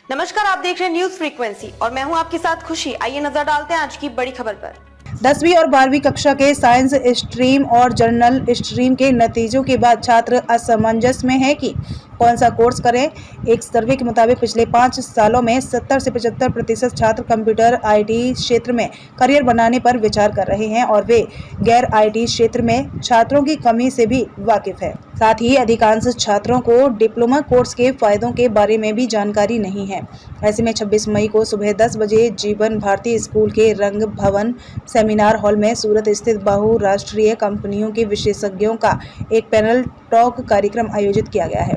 नमस्कार, आप देख रहे हैं न्यूज फ्रीक्वेंसी और मैं हूं आपके साथ खुशी। आइए नजर डालते हैं आज की बड़ी खबर पर। 10वीं और 12वीं कक्षा के साइंस स्ट्रीम और जर्नल स्ट्रीम के नतीजों के बाद छात्र असमंजस में हैं कि कौन सा कोर्स करें। एक सर्वे के मुताबिक पिछले 5 सालों में 70 से 75% छात्र कंप्यूटर आईटी क्षेत्र में करियर बनाने पर विचार कर रहे हैं और वे गैर आईटी क्षेत्र में छात्रों की कमी से भी वाकिफ है। साथ ही अधिकांश छात्रों को डिप्लोमा कोर्स के फायदों के बारे में भी जानकारी नहीं है। ऐसे में 26 मई को सुबह 10 बजे जीवन भारती स्कूल के रंग भवन सेमिनार हॉल में सूरत स्थित बहुराष्ट्रीय कंपनियों के विशेषज्ञों का एक पैनल टॉक कार्यक्रम आयोजित किया गया है।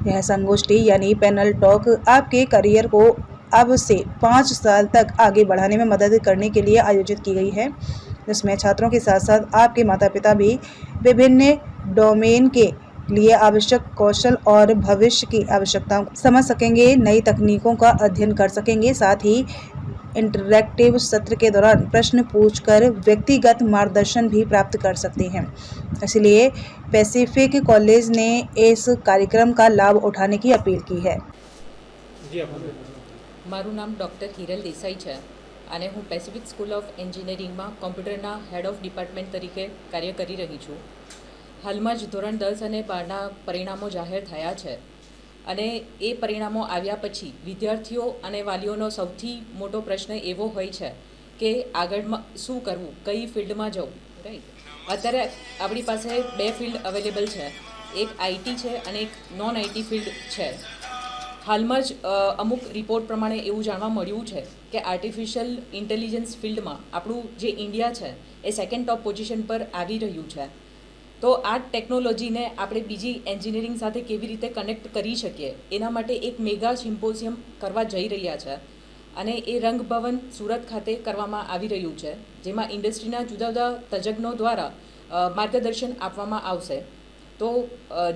यह संगोष्ठी यानी पैनल टॉक आपके करियर को अब से 5 साल तक आगे बढ़ाने में मदद करने के लिए आयोजित की गई है, जिसमें छात्रों के साथ साथ आपके माता पिता भी विभिन्न डोमेन के लिए आवश्यक कौशल और भविष्य की आवश्यकताओं को समझ सकेंगे, नई तकनीकों का अध्ययन कर सकेंगे। साथ ही इंटरैक्टिव सत्र के दौरान प्रश्न पूछकर व्यक्तिगत मार्गदर्शन भी प्राप्त कर सकते हैं। इसलिए पैसिफिक कॉलेज ने इस कार्यक्रम का लाभ उठाने की अपील की है। મારું નામ ડૉક્ટર હિરલ દેસાઈ છે અને હું પેસિફિક સ્કૂલ ઓફ એન્જિનિયરિંગમાં કોમ્પ્યુટરના હેડ ઓફ ડિપાર્ટમેન્ટ તરીકે કાર્ય કરી રહી છું. હાલમાં જ ધોરણ 10 અને 12ના પરિણામો જાહેર થયા છે અને એ પરિણામો આવ્યા પછી વિદ્યાર્થીઓ અને વાલીઓનો સૌથી મોટો પ્રશ્ન એવો હોય છે કે આગળમાં શું કરવું, કઈ ફિલ્ડમાં જવું. રાઈટ, અત્યારે આપણી પાસે 2 ફિલ્ડ અવેલેબલ છે, એક આઈટી છે અને એક નોન આઈટી ફિલ્ડ છે. હાલમાં જ અમુક રિપોર્ટ પ્રમાણે એવું જાણવા મળ્યું છે કે આર્ટિફિશિયલ ઇન્ટેલિજન્સ ફિલ્ડમાં આપણું જે ઇન્ડિયા છે એ સેકન્ડ ટોપ પોઝિશન પર આવી રહ્યું છે. તો આ ટેકનોલોજીને આપણે બીજી એન્જિનિયરિંગ સાથે કેવી રીતે કનેક્ટ કરી શકીએ એના માટે એક મેગા સિમ્પોઝિયમ કરવા જઈ રહ્યા છે અને એ રંગભવન સુરત ખાતે કરવામાં આવી રહ્યું છે, જેમાં ઇન્ડસ્ટ્રીના જુદા જુદા તજજ્ઞો દ્વારા માર્ગદર્શન આપવામાં આવશે. તો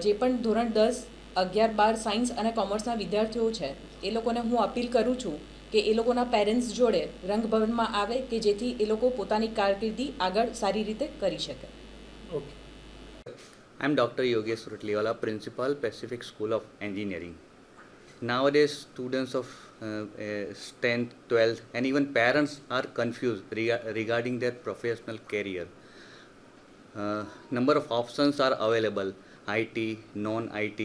જે પણ ધોરણ 10, 11, 12 સાયન્સ અને કોમર્સના વિદ્યાર્થીઓ છે એ લોકોને હું અપીલ કરું છું કે એ લોકોના પેરેન્ટ્સ જોડે રંગભવનમાં આવે કે જેથી એ લોકો પોતાની કારકિર્દી આગળ સારી રીતે કરી શકે. I'm Dr. Yogesh Rutliwala, Principal, Pacific School of Engineering. Nowadays, students of 10th, 12th and even parents are confused regarding their professional career. Number of options are available, IT, non-IT.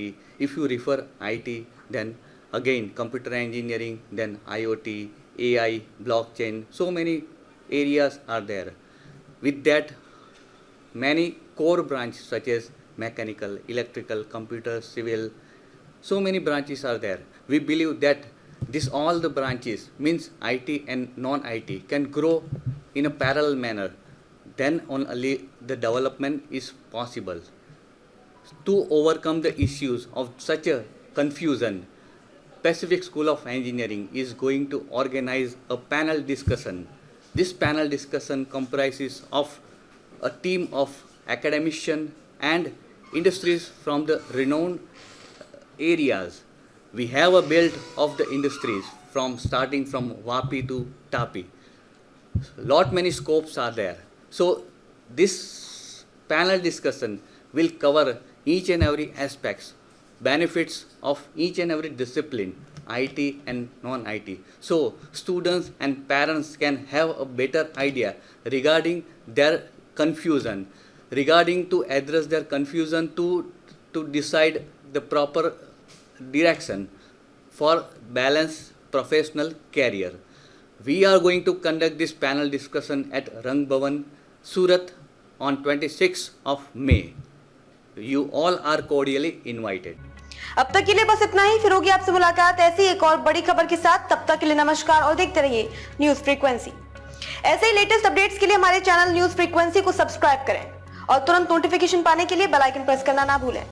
If you refer IT, then again computer engineering, then IoT, AI, blockchain, so many areas are there. With that, many core branches such as mechanical, electrical, computer, civil, so many branches are there. We believe that this all the branches means IT and non-IT can grow in a parallel manner. Then only the development is possible. To overcome the issues of such a confusion, Pacific School of Engineering is going to organize a panel discussion. This panel discussion comprises of a team of academicians and industries from the renowned areas. We have a belt of the industries starting from Vapi to Tapi. Lot many scopes are there. So this panel discussion will cover each and every aspects, benefits of each and every discipline, IT and non-IT. So students and parents can have a better idea regarding their confusion, regarding to address their confusion to decide the proper direction for balanced professional career. We are going to conduct this panel discussion at Rang Bhavan, Surat on 26th of May. You all are cordially invited. अब तक के लिए बस इतना ही, फिर होगी आपसे मुलाकात ऐसी एक और बड़ी खबर के साथ. तब तक के लिए नमस्कार और देखते रहिए न्यूज फ्रीक्वेंसी. ऐसे ही लेटेस्ट अपडेट्स के लिए हमारे चैनल न्यूज फ्रीक्वेंसी को सब्सक्राइब करें और तुरंत नोटिफिकेशन पाने के लिए बेल आइकन प्रेस करना ना भूलें.